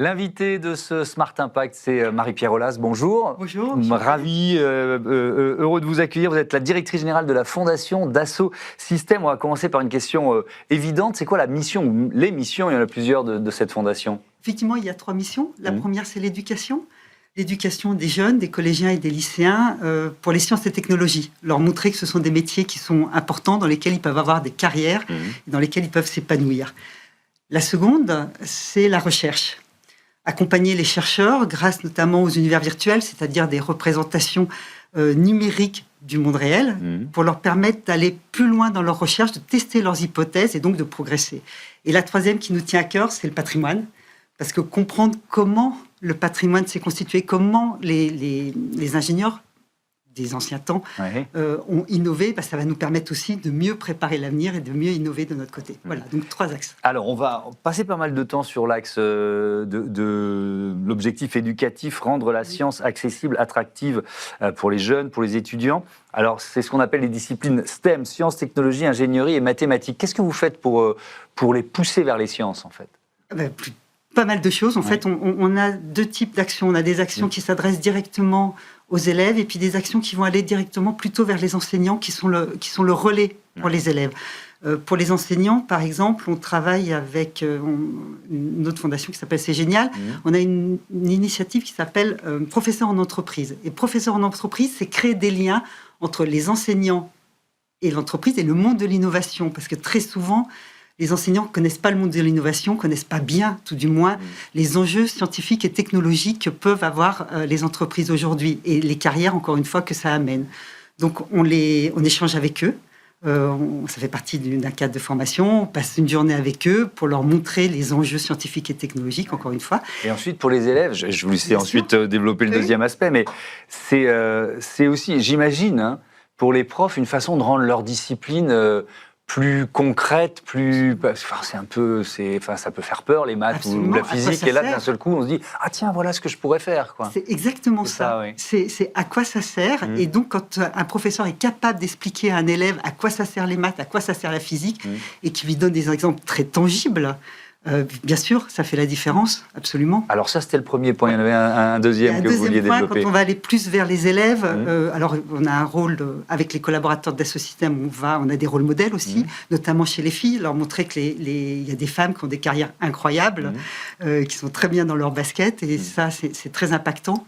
L'invité de ce Smart Impact, c'est Marie-Pierre Aulas. Bonjour. Bonjour. Ravi, heureux de vous accueillir. Vous êtes la directrice générale de la Fondation Dassault Systèmes. On va commencer par une question évidente. C'est quoi la mission ou les missions? Il y en a plusieurs de cette fondation. Effectivement, il y a 3 missions. La première, c'est l'éducation. L'éducation des jeunes, des collégiens et des lycéens pour les sciences et technologies. Leur montrer que ce sont des métiers qui sont importants, dans lesquels ils peuvent avoir des carrières, et dans lesquels ils peuvent s'épanouir. La seconde, c'est la recherche. Accompagner les chercheurs grâce notamment aux univers virtuels, c'est-à-dire des représentations numériques du monde réel, pour leur permettre d'aller plus loin dans leurs recherches, de tester leurs hypothèses et donc de progresser. Et la troisième qui nous tient à cœur, c'est le patrimoine, parce que comprendre comment le patrimoine s'est constitué, comment les ingénieurs des anciens temps ont innové, ça va nous permettre aussi de mieux préparer l'avenir et de mieux innover de notre côté. Voilà, donc 3 axes. Alors, on va passer pas mal de temps sur l'axe de l'objectif éducatif, rendre la science accessible, attractive pour les jeunes, pour les étudiants. Alors, c'est ce qu'on appelle les disciplines STEM, sciences, technologies, ingénierie et mathématiques. Qu'est-ce que vous faites pour les pousser vers les sciences, en fait? Pas mal de choses. En fait, on a 2 types d'actions. On a des actions qui s'adressent directement aux élèves et puis des actions qui vont aller directement plutôt vers les enseignants qui sont le relais pour les élèves. Pour les enseignants, par exemple, on travaille avec une autre fondation qui s'appelle C'est Génial. On a une initiative qui s'appelle Professeurs en entreprise. Et Professeurs en entreprise, c'est créer des liens entre les enseignants et l'entreprise et le monde de l'innovation. Parce que très souvent, les enseignants ne connaissent pas le monde de l'innovation, ne connaissent pas bien, tout du moins, les enjeux scientifiques et technologiques que peuvent avoir les entreprises aujourd'hui et les carrières, encore une fois, que ça amène. Donc, on échange avec eux. Ça fait partie d'un cadre de formation. On passe une journée avec eux pour leur montrer les enjeux scientifiques et technologiques, encore une fois. Et ensuite, pour les élèves, je vous laisse ensuite développer le deuxième aspect, mais c'est aussi, j'imagine, pour les profs, une façon de rendre leur discipline plus concrète, ça peut faire peur, les maths ou la physique, et là d'un seul coup on se dit ah tiens, voilà ce que je pourrais faire, quoi. C'est exactement ça. Oui. C'est à quoi ça sert, et donc quand un professeur est capable d'expliquer à un élève à quoi ça sert les maths, à quoi ça sert la physique, et qui lui donne des exemples très tangibles, bien sûr, ça fait la différence, absolument. Alors ça, c'était le premier point. Il y en avait un deuxième que vous vouliez développer. Quand on va aller plus vers les élèves, alors on a un rôle avec les collaborateurs de Dassault Systèmes, on a des rôles modèles aussi, notamment chez les filles, leur montrer qu'il y a des femmes qui ont des carrières incroyables, qui sont très bien dans leur basket, et ça, c'est très impactant.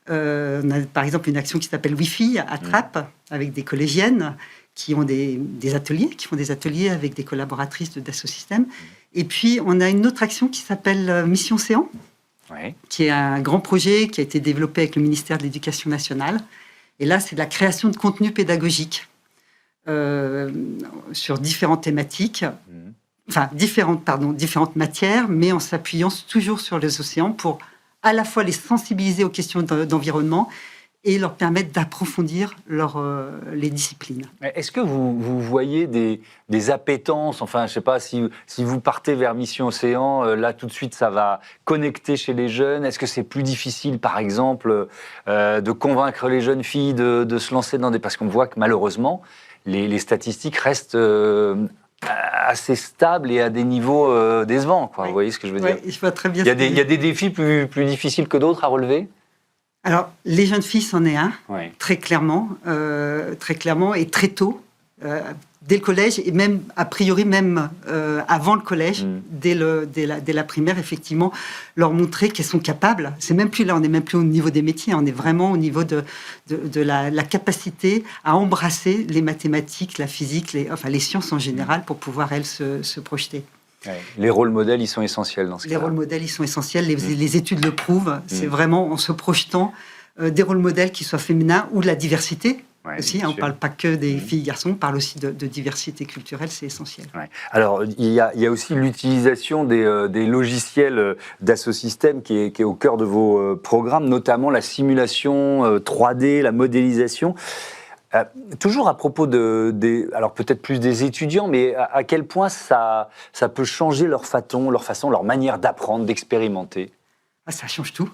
On a par exemple une action qui s'appelle Wi-Fi à Trappes, avec des collégiennes qui ont des ateliers avec des collaboratrices de Dassault Systèmes. Et puis, on a une autre action qui s'appelle Mission Océan, qui est un grand projet qui a été développé avec le ministère de l'Éducation nationale. Et là, c'est de la création de contenu pédagogique sur différentes thématiques, différentes matières, mais en s'appuyant toujours sur les océans pour à la fois les sensibiliser aux questions d'environnement et leur permettre d'approfondir les disciplines. Est-ce que vous voyez des appétences, enfin, je ne sais pas, si vous partez vers Mission Océan, là, tout de suite, ça va connecter chez les jeunes? Est-ce que c'est plus difficile, par exemple, de convaincre les jeunes filles de se lancer dans des... Parce qu'on voit que, malheureusement, les statistiques restent assez stables et à des niveaux décevants, quoi. Vous voyez ce que je veux dire? Je vois très bien. Il y a des défis plus difficiles que d'autres à relever? Alors, les jeunes filles, c'en est un, très clairement, et très tôt, dès le collège, et même, a priori, même avant le collège, dès la primaire, effectivement, leur montrer qu'elles sont capables. C'est même plus là, on n'est même plus au niveau des métiers, on est vraiment au niveau de la capacité à embrasser les mathématiques, la physique, les sciences en général, pour pouvoir, elles, se projeter. Les rôles modèles, ils sont essentiels dans ce cas-là. Les rôles modèles, ils sont essentiels. Les études le prouvent. C'est vraiment en se projetant des rôles modèles qui soient féminins ou de la diversité aussi. On ne parle pas que des filles et garçons, on parle aussi de diversité culturelle, c'est essentiel. Alors, il y a aussi l'utilisation des logiciels Dassault Systèmes qui est au cœur de vos programmes, notamment la simulation 3D, la modélisation. Toujours à propos alors peut-être plus des étudiants, mais à quel point ça peut changer leur manière d'apprendre, d'expérimenter? Ça change tout.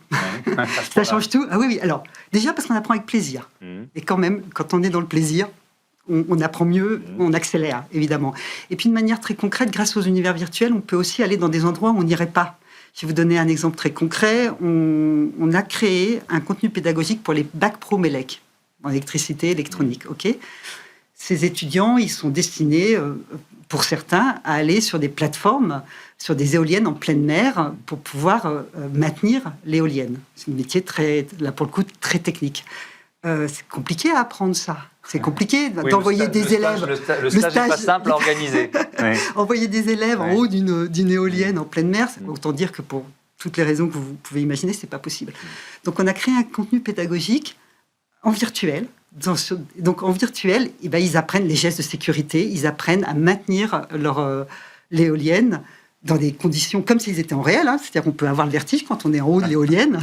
Ça change tout. Ah oui. Alors, déjà parce qu'on apprend avec plaisir. Et quand même, quand on est dans le plaisir, on apprend mieux, on accélère, évidemment. Et puis, de manière très concrète, grâce aux univers virtuels, on peut aussi aller dans des endroits où on n'irait pas. Je vais vous donner un exemple très concret. On a créé un contenu pédagogique pour les bacs pro MELEC, en électricité, électronique. Ok. Ces étudiants, ils sont destinés, pour certains, à aller sur des plateformes, sur des éoliennes en pleine mer, pour pouvoir maintenir l'éolienne. C'est un métier là pour le coup, très technique. C'est compliqué à apprendre ça. C'est compliqué d'envoyer des élèves. Le stage n'est pas simple à organiser. Oui. Envoyer des élèves en haut d'une éolienne en pleine mer, autant dire que pour toutes les raisons que vous pouvez imaginer, c'est pas possible. Donc on a créé un contenu pédagogique en virtuel. Donc en virtuel, ils apprennent les gestes de sécurité, ils apprennent à maintenir l'éolienne dans des conditions comme s'ils étaient en réel, hein, c'est-à-dire qu'on peut avoir le vertige quand on est en haut de l'éolienne,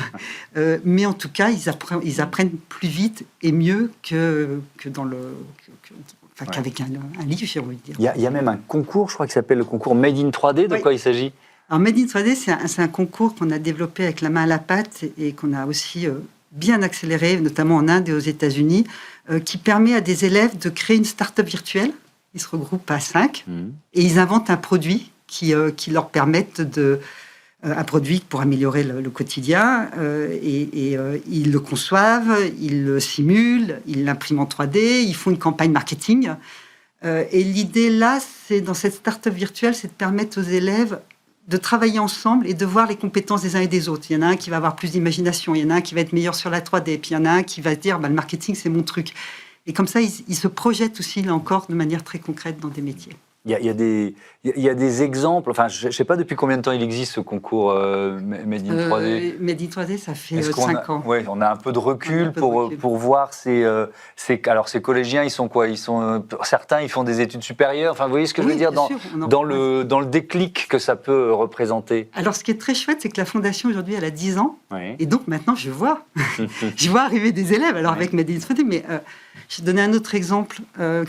mais en tout cas, ils apprennent plus vite et mieux qu'avec un livre, j'ai envie de dire. Il y a même un concours, je crois, qui s'appelle le concours Made in 3D. De quoi il s'agit ? Alors, Made in 3D, c'est un concours qu'on a développé avec la main à la pâte et qu'on a aussi bien accéléré, notamment en Inde et aux États-Unis, qui permet à des élèves de créer une start-up virtuelle. Ils se regroupent à 5 et ils inventent un produit qui leur permettent un produit pour améliorer le quotidien, et ils le conçoivent, ils le simulent, ils l'impriment en 3D, ils font une campagne marketing. Et l'idée là, c'est dans cette start-up virtuelle, c'est de permettre aux élèves de travailler ensemble et de voir les compétences des uns et des autres. Il y en a un qui va avoir plus d'imagination, il y en a un qui va être meilleur sur la 3D, puis il y en a un qui va se dire le marketing, c'est mon truc. Et comme ça, ils se projettent aussi, là encore, de manière très concrète dans des métiers. Il y a des exemples, enfin, je ne sais pas depuis combien de temps il existe ce concours Made in 3D. Made in 3D, ça fait 5 ans. Oui, on a un peu de recul pour voir ces collégiens, ils sont quoi ? Certains, ils font des études supérieures. Enfin, vous voyez ce que je veux dire dans le déclic que ça peut représenter. Alors, ce qui est très chouette, c'est que la Fondation, aujourd'hui, elle a 10 ans. Oui. Et donc, maintenant, je vois arriver des élèves, alors avec Made in 3D, mais... je vais donner un autre exemple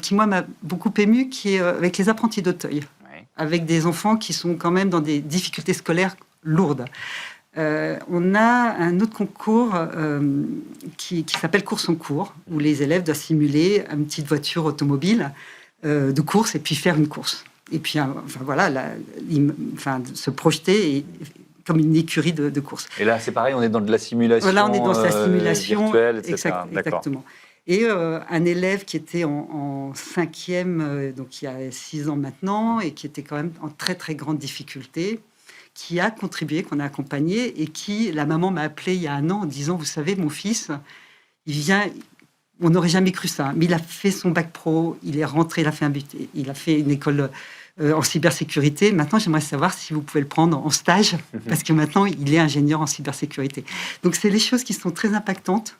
qui, moi, m'a beaucoup ému, qui est avec les apprentis d'Auteuil, avec des enfants qui sont quand même dans des difficultés scolaires lourdes. On a un autre concours qui s'appelle Course en cours, où les élèves doivent simuler une petite voiture automobile de course et puis faire une course. Et puis, se projeter comme une écurie de course. Et là, c'est pareil, on est dans de la simulation. Là, on est dans la simulation virtuelle, etc. Exactement. Et un élève qui était en 5e, donc il y a 6 ans maintenant, et qui était quand même en très très grande difficulté, qui a contribué, qu'on a accompagné, et la maman m'a appelé il y a 1 an en disant, vous savez, mon fils, on n'aurait jamais cru ça, mais il a fait son bac pro, il est rentré, il a fait une école en cybersécurité. Maintenant, j'aimerais savoir si vous pouvez le prendre en stage, parce que maintenant, il est ingénieur en cybersécurité. Donc, c'est les choses qui sont très impactantes.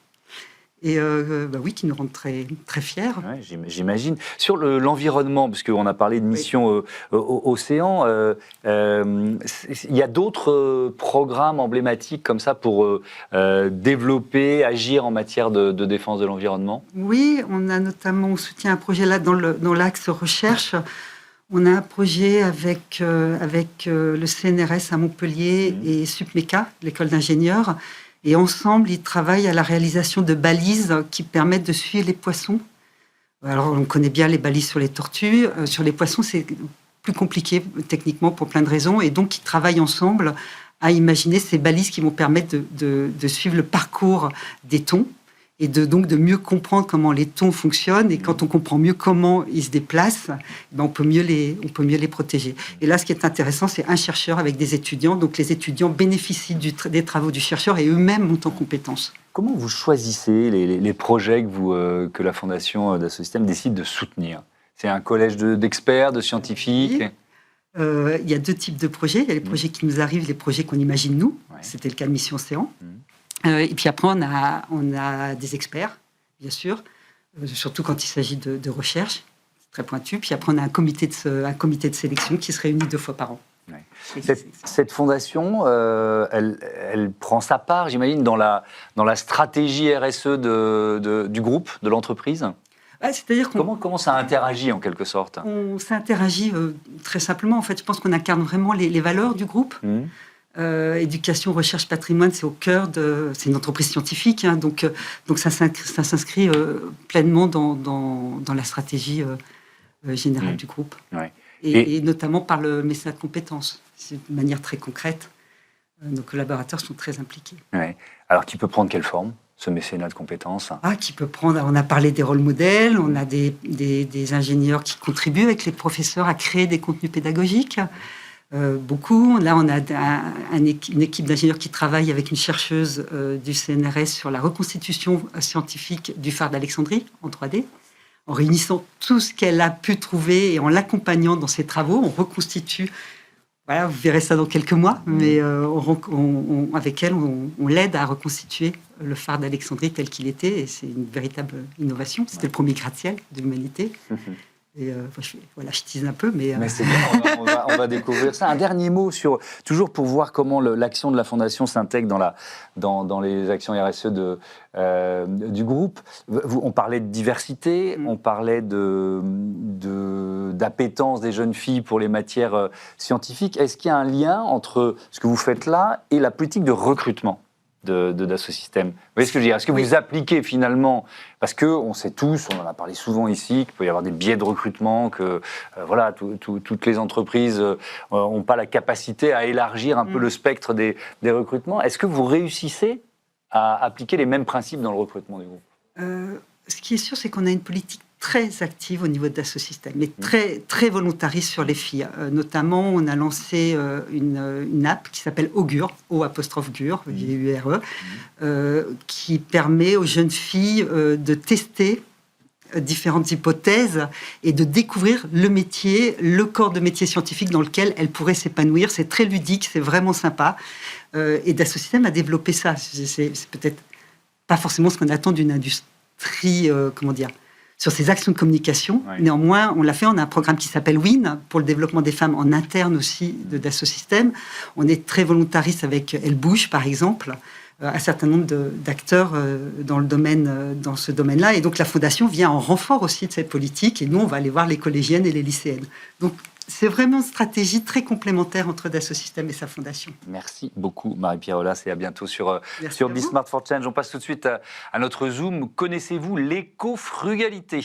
Et qui nous rendent très, très fiers. Ouais, j'imagine. Sur l'environnement, parce qu'on a parlé de mission océan, il y a d'autres programmes emblématiques comme ça pour développer, agir en matière de défense de l'environnement ? Oui, on soutient un projet là dans l'axe recherche. On a un projet avec le CNRS à Montpellier et SUPMECA, l'école d'ingénieurs. Et ensemble, ils travaillent à la réalisation de balises qui permettent de suivre les poissons. Alors, on connaît bien les balises sur les tortues. Sur les poissons, c'est plus compliqué techniquement pour plein de raisons. Et donc, ils travaillent ensemble à imaginer ces balises qui vont permettre de suivre le parcours des thons et donc de mieux comprendre comment les thons fonctionnent. Et quand on comprend mieux comment ils se déplacent, on peut mieux les protéger. Et là, ce qui est intéressant, c'est un chercheur avec des étudiants. Donc, les étudiants bénéficient des travaux du chercheur et eux-mêmes montent en compétences. Comment vous choisissez les projets que la Fondation Dassault Systèmes décide de soutenir ? C'est un collège d'experts, de scientifiques ? Oui. Il y a 2 types de projets. Il y a les projets qui nous arrivent, les projets qu'on imagine nous. Ouais. C'était le cas de Mission Océan. Et puis après, on a des experts, bien sûr, surtout quand il s'agit de recherche, très pointu. Puis après, on a un comité de sélection qui se réunit 2 fois par an. Ouais. Cette fondation, elle prend sa part, j'imagine, dans la stratégie RSE du groupe, de l'entreprise ? C'est-à-dire comment ça interagit en quelque sorte ? Ça interagit très simplement. En fait, je pense qu'on incarne vraiment les valeurs du groupe. Éducation, recherche, patrimoine, c'est au cœur c'est une entreprise scientifique, hein, donc ça s'inscrit pleinement dans la stratégie générale du groupe. Ouais. Et notamment par le mécénat de compétences, c'est de manière très concrète. Nos collaborateurs sont très impliqués. Ouais. Alors, qui peut prendre quelle forme, ce mécénat de compétences? Qui peut prendre, on a parlé des rôles modèles, on a des ingénieurs qui contribuent avec les professeurs à créer des contenus pédagogiques. Beaucoup. Là, on a une équipe d'ingénieurs qui travaille avec une chercheuse du CNRS sur la reconstitution scientifique du phare d'Alexandrie en 3D. En réunissant tout ce qu'elle a pu trouver et en l'accompagnant dans ses travaux, on reconstitue. Voilà, vous verrez ça dans quelques mois, mais avec elle, on l'aide à reconstituer le phare d'Alexandrie tel qu'il était, et c'est une véritable innovation. C'était le premier gratte-ciel de l'humanité. Et je tease un peu, mais c'est bien, on va découvrir ça. Un dernier mot toujours pour voir comment l'action de la Fondation s'intègre dans les actions RSE du groupe. On parlait de diversité, on parlait d'appétence des jeunes filles pour les matières scientifiques. Est-ce qu'il y a un lien entre ce que vous faites là et la politique de recrutement de Dassault Systèmes? Vous voyez ce que je veux dire? Est-ce que vous appliquez finalement, parce qu'on sait tous, on en a parlé souvent ici, qu'il peut y avoir des biais de recrutement, que toutes les entreprises n'ont pas la capacité à élargir un peu le spectre des recrutements. Est-ce que vous réussissez à appliquer les mêmes principes dans le recrutement du groupe? Ce qui est sûr, c'est qu'on a une politique très active au niveau de Dassault Systèmes, mais très, très volontariste sur les filles. Notamment, on a lancé une app qui s'appelle Augure, O''Gure, G-U-R-E, qui permet aux jeunes filles de tester différentes hypothèses et de découvrir le métier, le corps de métier scientifique dans lequel elles pourraient s'épanouir. C'est très ludique, c'est vraiment sympa. Et Dassault Systèmes a développé ça. C'est peut-être pas forcément ce qu'on attend d'une industrie, sur ces actions de communication. Ouais. Néanmoins, on l'a fait, on a un programme qui s'appelle WIN, pour le développement des femmes en interne aussi de Dassault Systèmes. On est très volontariste avec Elle Bouge, par exemple, un certain nombre d'acteurs dans ce domaine-là. Et donc, la Fondation vient en renfort aussi de cette politique. Et nous, on va aller voir les collégiennes et les lycéennes. Donc, c'est vraiment une stratégie très complémentaire entre Dassault Systèmes et sa fondation. Merci beaucoup, Marie-Pierre Aulas, et à bientôt sur Be Smart for Change. On passe tout de suite à notre Zoom. Connaissez-vous l'éco-frugalité ?